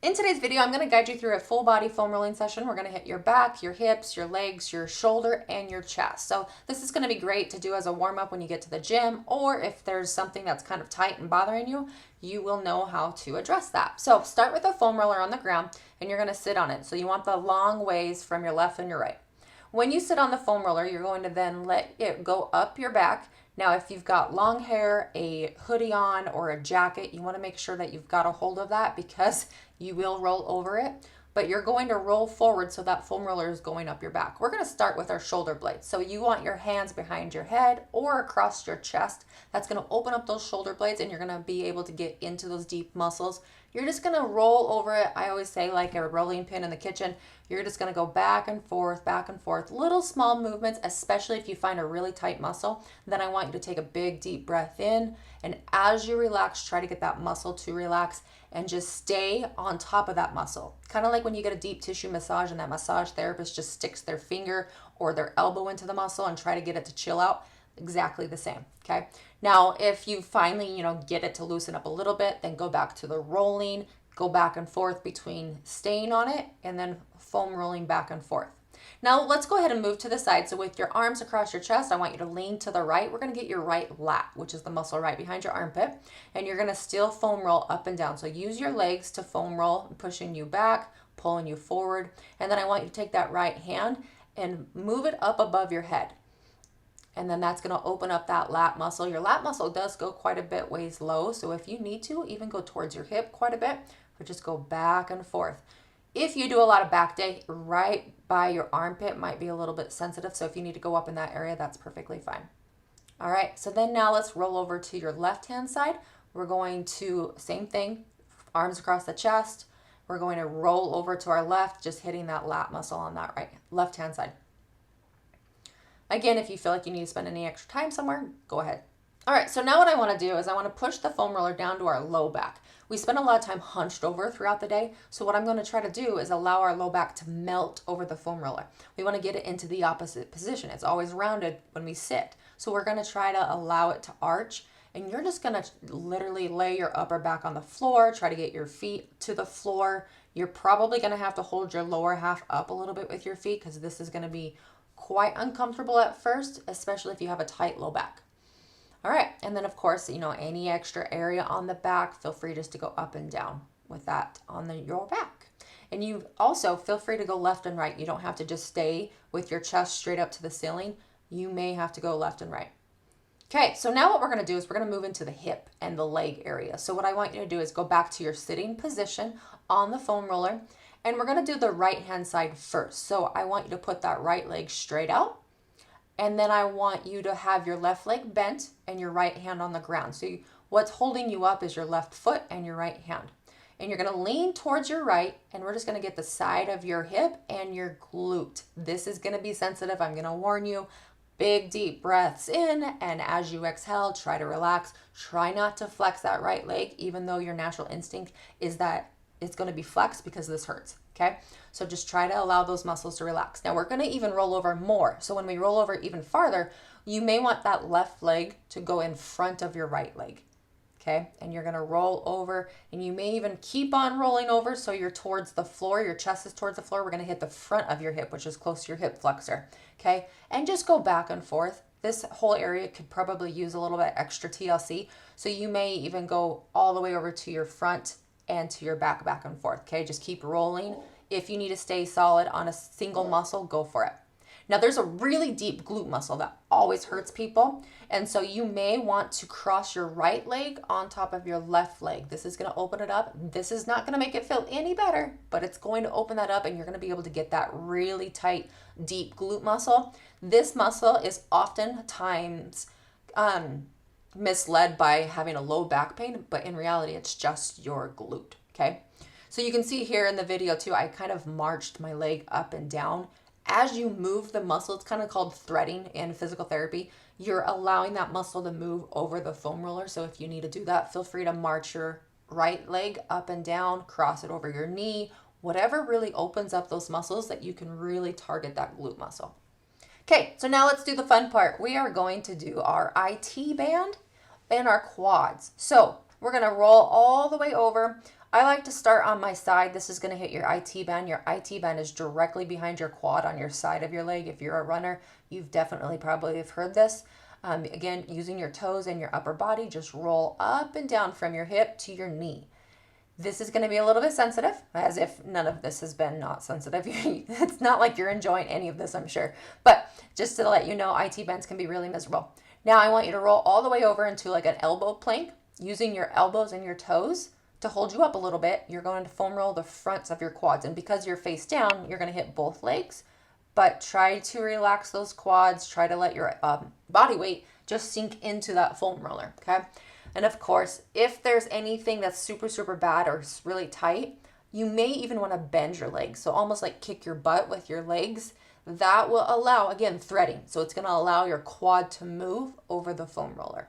In today's video, I'm going to guide you through a full body foam rolling session. We're going to hit your back, your hips, your legs, your shoulder, and your chest. So this is going to be great to do as a warm up when you get to the gym, or if there's something that's kind of tight and bothering you, you will know how to address that. So start with a foam roller on the ground and you're going to sit on it. So you want the long ways from your left and your right. When you sit on the foam roller, you're going to then let it go up your back. Now, if you've got long hair, a hoodie on, or a jacket, you want to make sure that you've got a hold of that because you will roll over it. But you're going to roll forward so that foam roller is going up your back. We're going to start with our shoulder blades. So you want your hands behind your head or across your chest. That's going to open up those shoulder blades and you're going to be able to get into those deep muscles. You're just going to roll over it. I always say like a rolling pin in the kitchen. You're just going to go back and forth, little small movements, especially if you find a really tight muscle. Then I want you to take a big deep breath in. And as you relax, try to get that muscle to relax and just stay on top of that muscle. Kind of like when you get a deep tissue massage and that massage therapist just sticks their finger or their elbow into the muscle and try to get it to chill out. Exactly the same, okay? Now, if you finally, get it to loosen up a little bit, then go back to the rolling, go back and forth between staying on it and then foam rolling back and forth. Now, let's go ahead and move to the side. So with your arms across your chest, I want you to lean to the right. We're going to get your right lat, which is the muscle right behind your armpit, and you're going to still foam roll up and down. So use your legs to foam roll, pushing you back, pulling you forward, and then I want you to take that right hand and move it up above your head. And then that's going to open up that lat muscle. Your lat muscle does go quite a bit ways low, so if you need to, even go towards your hip quite a bit, but just go back and forth. If you do a lot of back day, right by your armpit might be a little bit sensitive, so if you need to go up in that area, that's perfectly fine. All right, so then now let's roll over to your left-hand side. We're going to, same thing, arms across the chest. We're going to roll over to our left, just hitting that lat muscle on that right left-hand side. Again, if you feel like you need to spend any extra time somewhere, go ahead. All right, so now what I want to do is I want to push the foam roller down to our low back. We spend a lot of time hunched over throughout the day, so what I'm going to try to do is allow our low back to melt over the foam roller. We want to get it into the opposite position. It's always rounded when we sit, so we're going to try to allow it to arch, and you're just going to literally lay your upper back on the floor, try to get your feet to the floor. You're probably going to have to hold your lower half up a little bit with your feet because this is going to be quite uncomfortable at first, especially if you have a tight low back. All right, and then of course, any extra area on the back, feel free just to go up and down with that on your back. And you also feel free to go left and right. You don't have to just stay with your chest straight up to the ceiling. You may have to go left and right. Okay, so now what we're gonna do is we're gonna move into the hip and the leg area. So what I want you to do is go back to your sitting position on the foam roller, and we're gonna do the right hand side first. So I want you to put that right leg straight out. And then I want you to have your left leg bent and your right hand on the ground. So what's holding you up is your left foot and your right hand. And you're going to lean towards your right, and we're just going to get the side of your hip and your glute. This is going to be sensitive. I'm going to warn you. Big deep breaths in, and as you exhale, try to relax. Try not to flex that right leg, even though your natural instinct is that it's going to be flexed because this hurts. Okay, so just try to allow those muscles to relax. Now we're going to even roll over more. So when we roll over even farther, you may want that left leg to go in front of your right leg. Okay, and you're going to roll over, and you may even keep on rolling over so you're towards the floor, your chest is towards the floor. We're going to hit the front of your hip, which is close to your hip flexor. Okay, and just go back and forth. This whole area could probably use a little bit extra TLC, so you may even go all the way over to your front and to your back and forth. Okay, just keep rolling. If you need to stay solid on a single muscle, go for it. Now there's a really deep glute muscle that always hurts people, and so you may want to cross your right leg on top of your left leg. This is going to open it up. This is not going to make it feel any better, but it's going to open that up, and you're going to be able to get that really tight, deep glute muscle. This muscle is oftentimes misled by having a low back pain, but in reality, it's just your glute, okay? So you can see here in the video too, I kind of marched my leg up and down. As you move the muscle, it's kind of called threading in physical therapy. You're allowing that muscle to move over the foam roller. So if you need to do that, feel free to march your right leg up and down, cross it over your knee, whatever really opens up those muscles that you can really target that glute muscle. Okay, so now let's do the fun part. We are going to do our IT band and our quads. So we're going to roll all the way over. I like to start on my side. This is going to hit your IT band. Your IT band is directly behind your quad on your side of your leg. If you're a runner, you've definitely probably have heard this. Again, using your toes and your upper body, just roll up and down from your hip to your knee. This is going to be a little bit sensitive, as if none of this has been not sensitive. It's not like you're enjoying any of this, I'm sure. But just to let you know, IT bends can be really miserable. Now I want you to roll all the way over into like an elbow plank, using your elbows and your toes to hold you up a little bit. You're going to foam roll the fronts of your quads. And because you're face down, you're going to hit both legs. But try to relax those quads. Try to let your body weight just sink into that foam roller, okay? And of course, if there's anything that's super, super bad or really tight, you may even want to bend your legs. So almost like kick your butt with your legs. That will allow, again, threading. So it's going to allow your quad to move over the foam roller.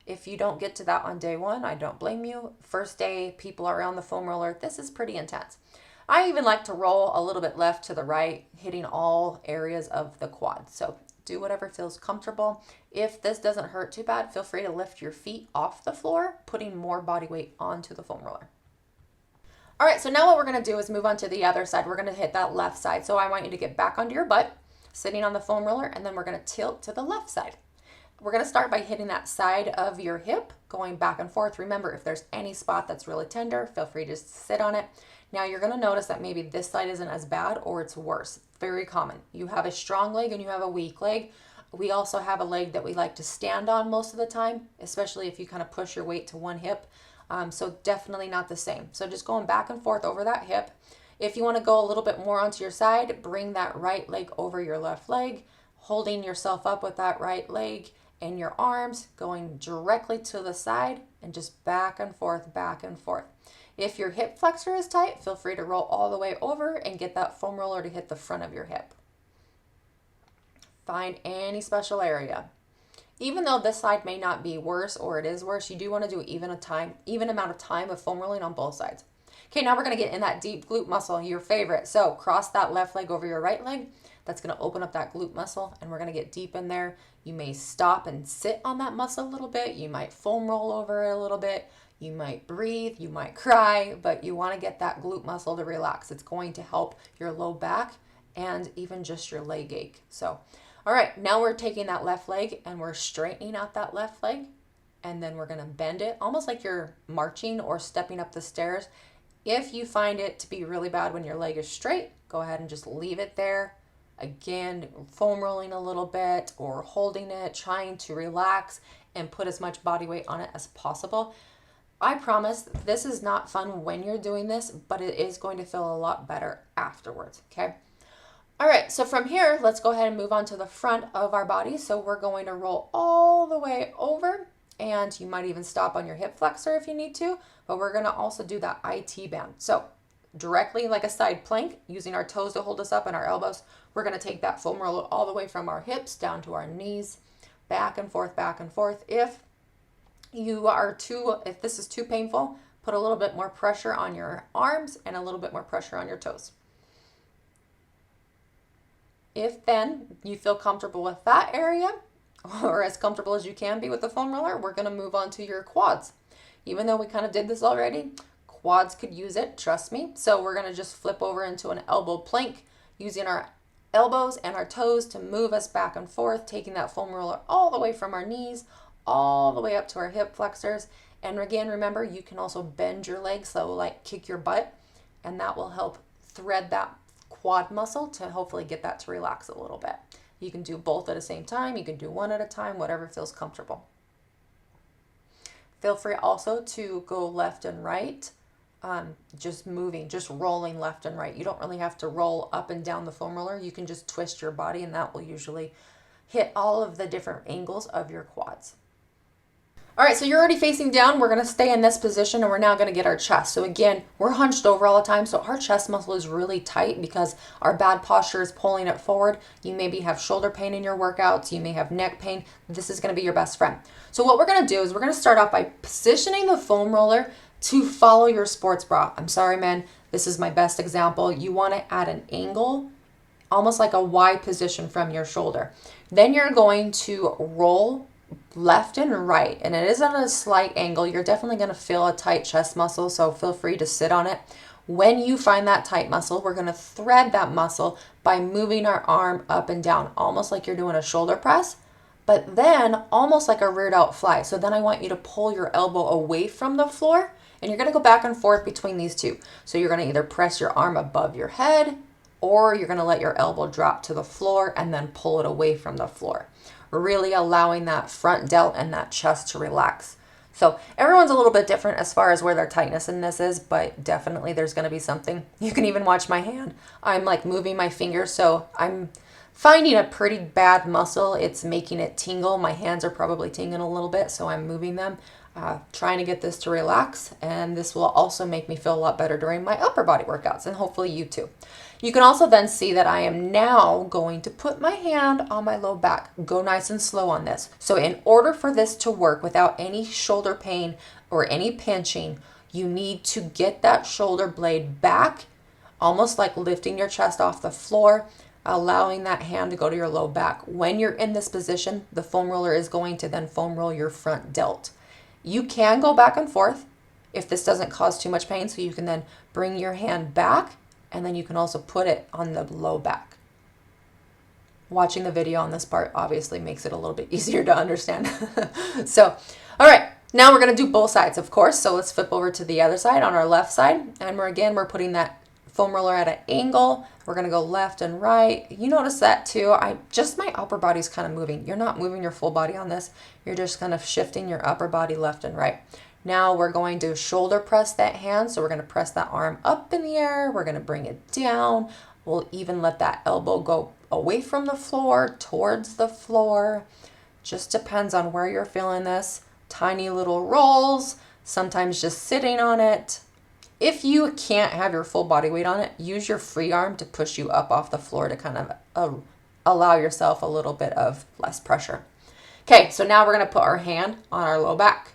If you don't get to that on day one, I don't blame you. First day, people are on the foam roller. This is pretty intense. I even like to roll a little bit left to the right, hitting all areas of the quad. So do whatever feels comfortable. If this doesn't hurt too bad, feel free to lift your feet off the floor, putting more body weight onto the foam roller. All right, so now what we're going to do is move on to the other side. We're going to hit that left side. So I want you to get back onto your butt, sitting on the foam roller, and then we're going to tilt to the left side. We're going to start by hitting that side of your hip, going back and forth. Remember, if there's any spot that's really tender, feel free to just sit on it. Now you're going to notice that maybe this side isn't as bad or it's worse. Very common. You have a strong leg and you have a weak leg. We also have a leg that we like to stand on most of the time, especially if you kind of push your weight to one hip. So definitely not the same. So just going back and forth over that hip. If you want to go a little bit more onto your side, bring that right leg over your left leg, holding yourself up with that right leg and your arms going directly to the side and just back and forth, back and forth. If your hip flexor is tight, feel free to roll all the way over and get that foam roller to hit the front of your hip. Find any special area. Even though this side may not be worse or it is worse, you do want to do even amount of time of foam rolling on both sides. Okay, now we're going to get in that deep glute muscle, your favorite. So cross that left leg over your right leg. That's going to open up that glute muscle, and we're going to get deep in there. You may stop and sit on that muscle a little bit. You might foam roll over it a little bit. You might breathe. You might cry, but you want to get that glute muscle to relax. It's going to help your low back and even just your leg ache. So, all right, now we're taking that left leg and we're straightening out that left leg, and then we're going to bend it almost like you're marching or stepping up the stairs. If you find it to be really bad when your leg is straight, go ahead and just leave it there. Again, foam rolling a little bit or holding it, trying to relax and put as much body weight on it as possible. I promise this is not fun when you're doing this, but it is going to feel a lot better afterwards, okay? All right, so from here, let's go ahead and move on to the front of our body. So we're going to roll all the way over, and you might even stop on your hip flexor if you need to, but we're gonna also do that IT band. So directly like a side plank, using our toes to hold us up and our elbows, we're going to take that foam roller all the way from our hips down to our knees, back and forth, back and forth. If this is too painful, put a little bit more pressure on your arms and a little bit more pressure on your toes. If then you feel comfortable with that area, or as comfortable as you can be with the foam roller, we're going to move on to your quads. Even though we kind of did this already, quads could use it, trust me. So we're going to just flip over into an elbow plank, using our elbows and our toes to move us back and forth, taking that foam roller all the way from our knees, all the way up to our hip flexors. And again, remember, you can also bend your legs, so like kick your butt, and that will help thread that quad muscle to hopefully get that to relax a little bit. You can do both at the same time. You can do one at a time, whatever feels comfortable. Feel free also to go left and right, just moving, just rolling left and right. You don't really have to roll up and down the foam roller. You can just twist your body, and that will usually hit all of the different angles of your quads. All right, so you're already facing down. We're going to stay in this position, and we're now going to get our chest. So again, we're hunched over all the time, so our chest muscle is really tight because our bad posture is pulling it forward. You maybe have shoulder pain in your workouts. You may have neck pain. This is going to be your best friend. So what we're going to do is we're going to start off by positioning the foam roller to follow your sports bra. I'm sorry, man. This is my best example. You want to add an angle, almost like a Y position from your shoulder. Then you're going to roll left and right, and it is at a slight angle. You're definitely going to feel a tight chest muscle, so feel free to sit on it. When you find that tight muscle, we're going to thread that muscle by moving our arm up and down, almost like you're doing a shoulder press, but then almost like a reared out fly. So then I want you to pull your elbow away from the floor, and you're going to go back and forth between these two. So you're going to either press your arm above your head, or you're going to let your elbow drop to the floor and then pull it away from the floor, really allowing that front delt and that chest to relax. So everyone's a little bit different as far as where their tightness in this is, but definitely there's going to be something. You can even watch my hand. I'm like moving my fingers, so I'm finding a pretty bad muscle. It's making it tingle. My hands are probably tingling a little bit, so I'm moving them, trying to get this to relax. And this will also make me feel a lot better during my upper body workouts, and hopefully you too. You can also then see that I am now going to put my hand on my low back. Go nice and slow on this. So in order for this to work without any shoulder pain or any pinching, you need to get that shoulder blade back, almost like lifting your chest off the floor, allowing that hand to go to your low back. When you're in this position, the foam roller is going to then foam roll your front delt. You can go back and forth if this doesn't cause too much pain, so you can then bring your hand back, and then you can also put it on the low back. Watching the video on this part obviously makes it a little bit easier to understand. So, all right, now we're gonna do both sides, of course. So let's flip over to the other side on our left side. And we're putting that foam roller at an angle. We're gonna go left and right. You notice that too. My upper body's kind of moving. You're not moving your full body on this. You're just kind of shifting your upper body left and right. Now we're going to shoulder press that hand. So we're going to press that arm up in the air. We're going to bring it down. We'll even let that elbow go away from the floor, towards the floor. Just depends on where you're feeling this. Tiny little rolls, sometimes just sitting on it. If you can't have your full body weight on it, use your free arm to push you up off the floor to kind of allow yourself a little bit of less pressure. Okay, so now we're going to put our hand on our low back.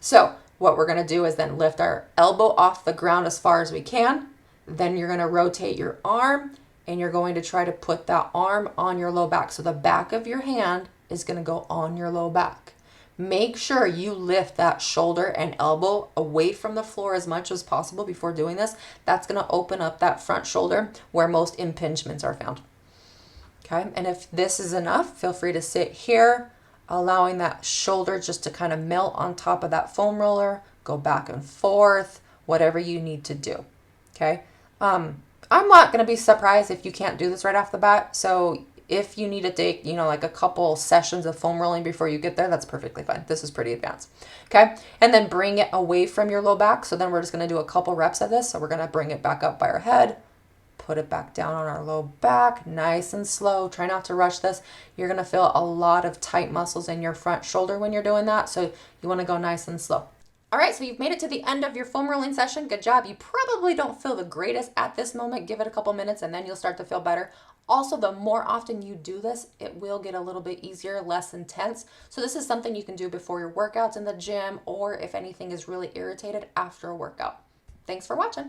So what we're going to do is then lift our elbow off the ground as far as we can. Then you're going to rotate your arm, and you're going to try to put that arm on your low back. So the back of your hand is going to go on your low back. Make sure you lift that shoulder and elbow away from the floor as much as possible before doing this. That's going to open up that front shoulder where most impingements are found. Okay, and if this is enough, feel free to sit here, allowing that shoulder just to kind of melt on top of that foam roller, go back and forth, whatever you need to do, okay? I'm not going to be surprised if you can't do this right off the bat, so if you need to take, like a couple sessions of foam rolling before you get there, that's perfectly fine. This is pretty advanced, okay? And then bring it away from your low back, so then we're just going to do a couple reps of this, so we're going to bring it back up by our head, put it back down on our low back, nice and slow. Try not to rush this. You're going to feel a lot of tight muscles in your front shoulder when you're doing that, so you want to go nice and slow. All right, so you've made it to the end of your foam rolling session. Good job. You probably don't feel the greatest at this moment. Give it a couple minutes and then you'll start to feel better. Also, the more often you do this, it will get a little bit easier, less intense. So this is something you can do before your workouts in the gym, or if anything is really irritated after a workout. Thanks for watching.